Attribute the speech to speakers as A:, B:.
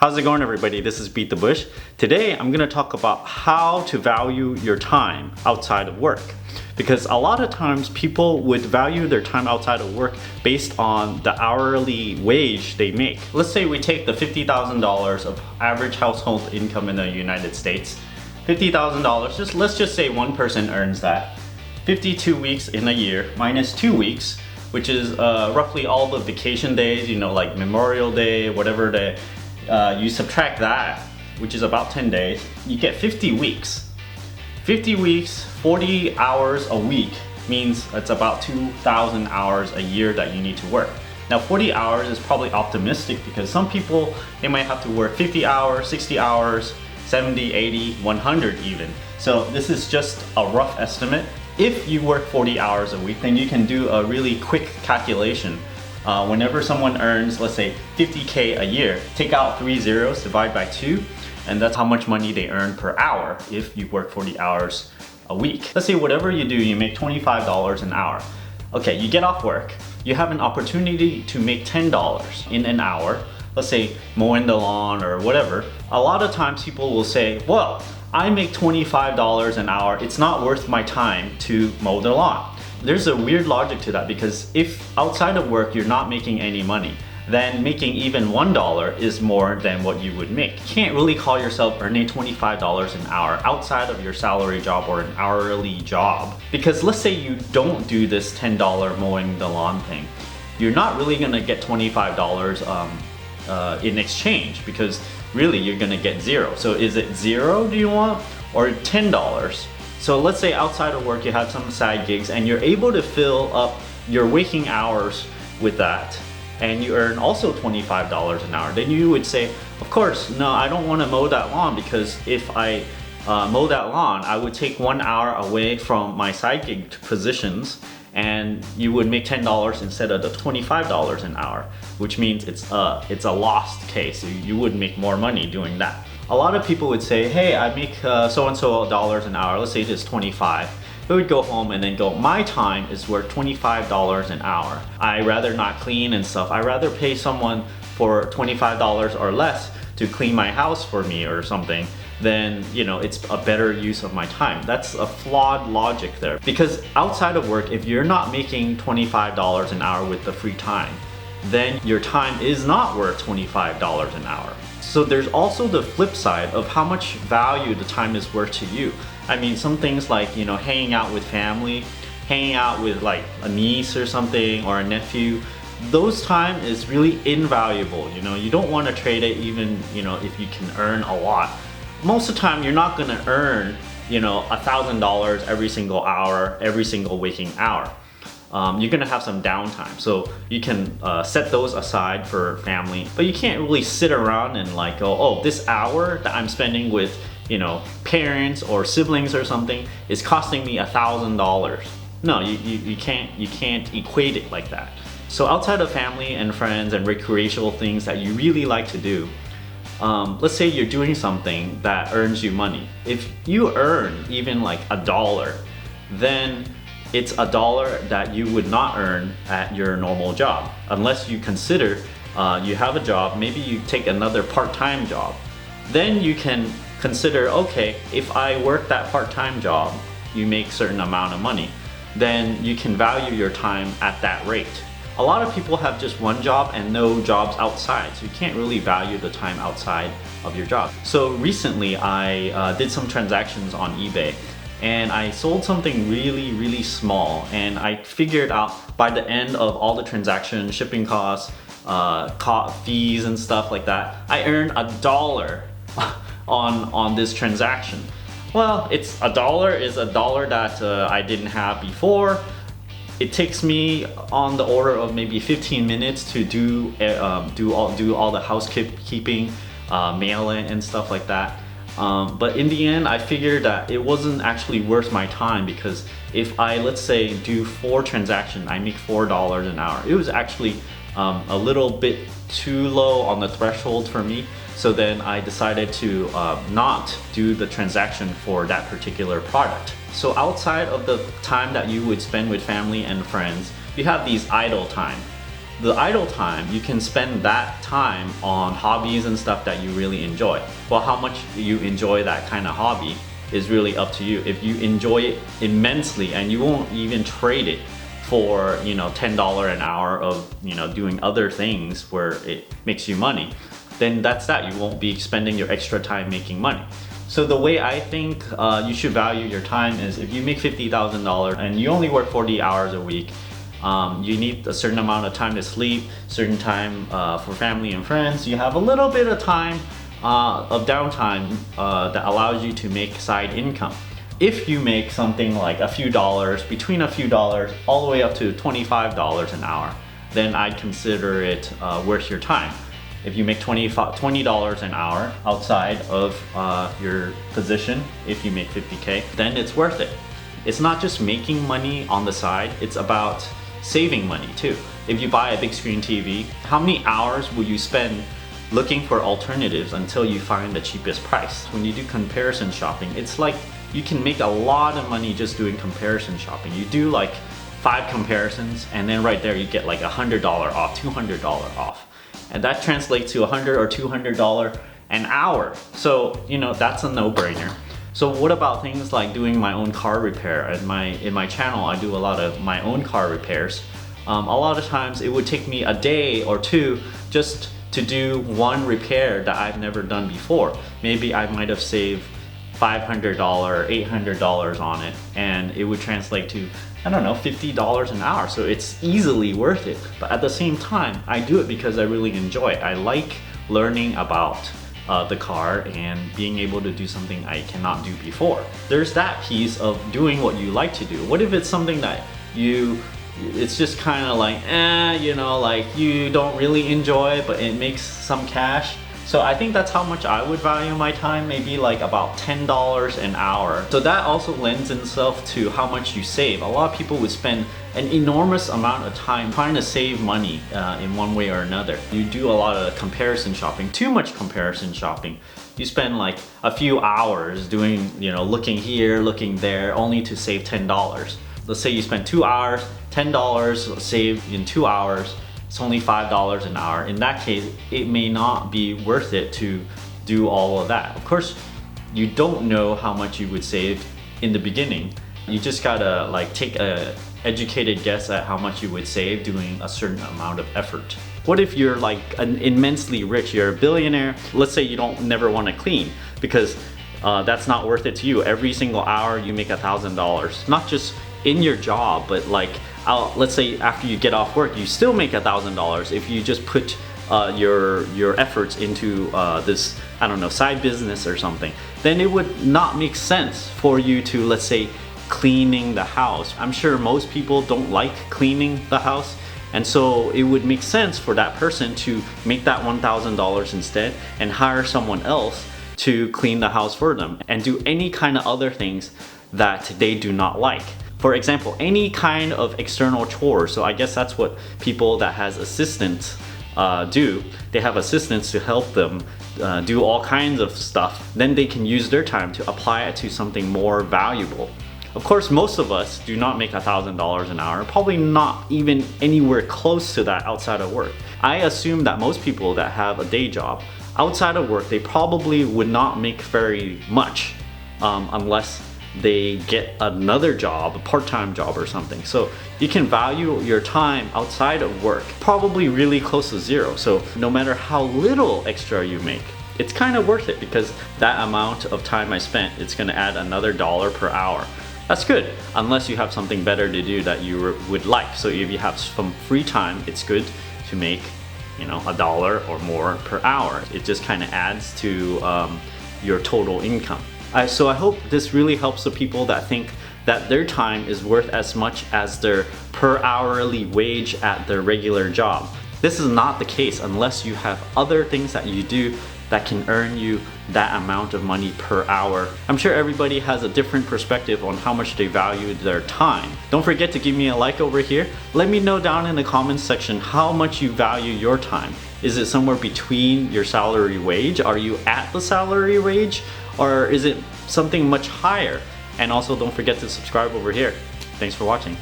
A: How's it going, everybody? This is Beat the Bush. Today I'm going to talk about how to value your time outside of work. Because a lot of times people would value their time outside of work based on the hourly wage they make. Let's say we take the $50,000 of average household income in the United States. $50,000, let's just say one person earns that. 52 weeks in a year minus 2 weeks, which is roughly all the vacation days, like Memorial Day, whatever day. You subtract that, which is about 10 days, you get 50 weeks. 50 weeks, 40 hours a week means it's about 2,000 hours a year that you need to work. Now 40 hours is probably optimistic because some people, they might have to work 50 hours, 60 hours, 70, 80, 100 even. So this is just a rough estimate. If you work 40 hours a week, then you can do a really quick calculation. Whenever someone earns, let's say 50K a year, take out 3 zeros, divide by 2, and that's how much money they earn per hour if you work 40 hours a week. Let's say whatever you do, you make $25 an hour. Okay, you get off work, you have an opportunity to make $10 in an hour, let's say mowing the lawn or whatever. A lot of times people will say, well, I make $25 an hour, it's not worth my time to mow the lawn. There's a weird logic to that because if outside of work you're not making any money, then making even $1 is more than what you would make. You can't really call yourself earning $25 an hour outside of your salary job or an hourly job. Because let's say you don't do this $10 mowing the lawn thing, you're not really gonna get $25 in exchange because really you're gonna get zero. So is it zero do you want or $10? So let's say outside of work you have some side gigs and you're able to fill up your waking hours with that and you earn also $25 an hour. Then you would say, of course, no, I don't want to mow that lawn because if I mow that lawn, I would take 1 hour away from my side gig positions and you would make $10 instead of the $25 an hour, which means it's a lost case. You would make more money doing that. A lot of people would say, hey, I make so-and-so dollars an hour, let's say it's 25. They would go home and then go, my time is worth $25 an hour. I rather not clean and stuff. I rather pay someone for $25 or less to clean my house for me or something, then it's a better use of my time. That's a flawed logic there. Because outside of work, if you're not making $25 an hour with the free time, then your time is not worth $25 an hour. So there's also the flip side of how much value the time is worth to you. I mean, some things like, hanging out with family, hanging out with like a niece or something or a nephew, those time is really invaluable. You don't want to trade it even, if you can earn a lot. Most of the time, you're not gonna earn, $1,000 every single hour, every single waking hour. You're gonna have some downtime, so you can set those aside for family, but you can't really sit around and like go, oh, this hour that I'm spending with parents or siblings or something is costing me $1,000. No, you can't equate it like that. So outside of family and friends and recreational things that you really like to do, let's say you're doing something that earns you money. If you earn even like $1, then it's $1 that you would not earn at your normal job. Unless you consider you have a job, maybe you take another part-time job. Then you can consider, okay, if I work that part-time job, you make a certain amount of money, then you can value your time at that rate. A lot of people have just one job and no jobs outside, so you can't really value the time outside of your job. So recently I did some transactions on eBay and I sold something really, really small, and I figured out by the end of all the transactions, shipping costs, fees and stuff like that, I earned $1 on this transaction. Well, it's $1 is $1 that I didn't have before. It takes me on the order of maybe 15 minutes to do all the housekeeping, mail in and stuff like that. But in the end, I figured that it wasn't actually worth my time because if I, let's say, do 4 transactions, I make $4 an hour. It was actually a little bit too low on the threshold for me. So then I decided to not do the transaction for that particular product. So outside of the time that you would spend with family and friends, you have these idle time. The idle time, you can spend that time on hobbies and stuff that you really enjoy. Well, how much you enjoy that kind of hobby is really up to you. If you enjoy it immensely and you won't even trade it for, you know, $10 an hour of, you know, doing other things where it makes you money, then that's that. You won't be spending your extra time making money. So the way I think you should value your time is, if you make $50,000 and you only work 40 hours a week, you need a certain amount of time to sleep, certain time for family and friends. You have a little bit of time of downtime that allows you to make side income. If you make something like a few dollars, between a few dollars all the way up to $25 an hour, then I'd consider it worth your time. If you make $20 an hour outside of your position, if you make 50K, then it's worth it. It's not just making money on the side, it's about saving money too. If you buy a big screen TV, how many hours will you spend looking for alternatives until you find the cheapest price? When you do comparison shopping, it's like you can make a lot of money just doing comparison shopping. You do like 5 comparisons and then right there you get like $100 off, $200 off. And that translates to $100 or $200 an hour. So, you know, that's a no-brainer. So what about things like doing my own car repair? In my channel, I do a lot of my own car repairs. A lot of times it would take me a day or two just to do one repair that I've never done before. Maybe I might have saved $500, $800 on it, and it would translate to, I don't know, $50 an hour. So it's easily worth it. But at the same time, I do it because I really enjoy it. I like learning about the car and being able to do something I cannot do before. There's that piece of doing what you like to do. What if it's something that it's just kind of like, you know, like you don't really enjoy, but it makes some cash? So I think that's how much I would value my time, maybe like about $10 an hour. So that also lends itself to how much you save. A lot of people would spend an enormous amount of time trying to save money in one way or another. You do a lot of comparison shopping, too much comparison shopping. You spend like a few hours doing, you know, looking here, looking there, only to save $10. Let's say you spend 2 hours, $10 saved in 2 hours. It's only $5 an hour. In that case, it may not be worth it to do all of that. Of course, you don't know how much you would save in the beginning. You just gotta like take a educated guess at how much you would save doing a certain amount of effort. What if you're like immensely rich, you're a billionaire? Let's say you don't never want to clean because that's not worth it to you. Every single hour you make $1,000, not just in your job, but like let's say after you get off work, you still make $1,000 if you just put your efforts into this, I don't know, side business or something. Then it would not make sense for you to, let's say, cleaning the house. I'm sure most people don't like cleaning the house, and so it would make sense for that person to make that $1,000 instead and hire someone else to clean the house for them and do any kind of other things that they do not like. For example, any kind of external chores. So I guess that's what people that has assistants do. They have assistants to help them do all kinds of stuff. Then they can use their time to apply it to something more valuable. Of course, most of us do not make $1,000 an hour, probably not even anywhere close to that outside of work. I assume that most people that have a day job outside of work, they probably would not make very much unless they get another job, a part-time job or something. So you can value your time outside of work probably really close to zero. So no matter how little extra you make, it's kind of worth it because that amount of time I spent, it's gonna add another $1 per hour. That's good, unless you have something better to do that you would like. So if you have some free time, it's good to make, you know, $1 or more per hour. It just kind of adds to your total income. So I hope this really helps the people that think that their time is worth as much as their per hourly wage at their regular job. This is not the case unless you have other things that you do that can earn you that amount of money per hour. I'm sure everybody has a different perspective on how much they value their time. Don't forget to give me a like over here. Let me know down in the comments section how much you value your time. Is it somewhere between your salary wage? Are you at the salary wage? Or is it something much higher? And also don't forget to subscribe over here. Thanks for watching.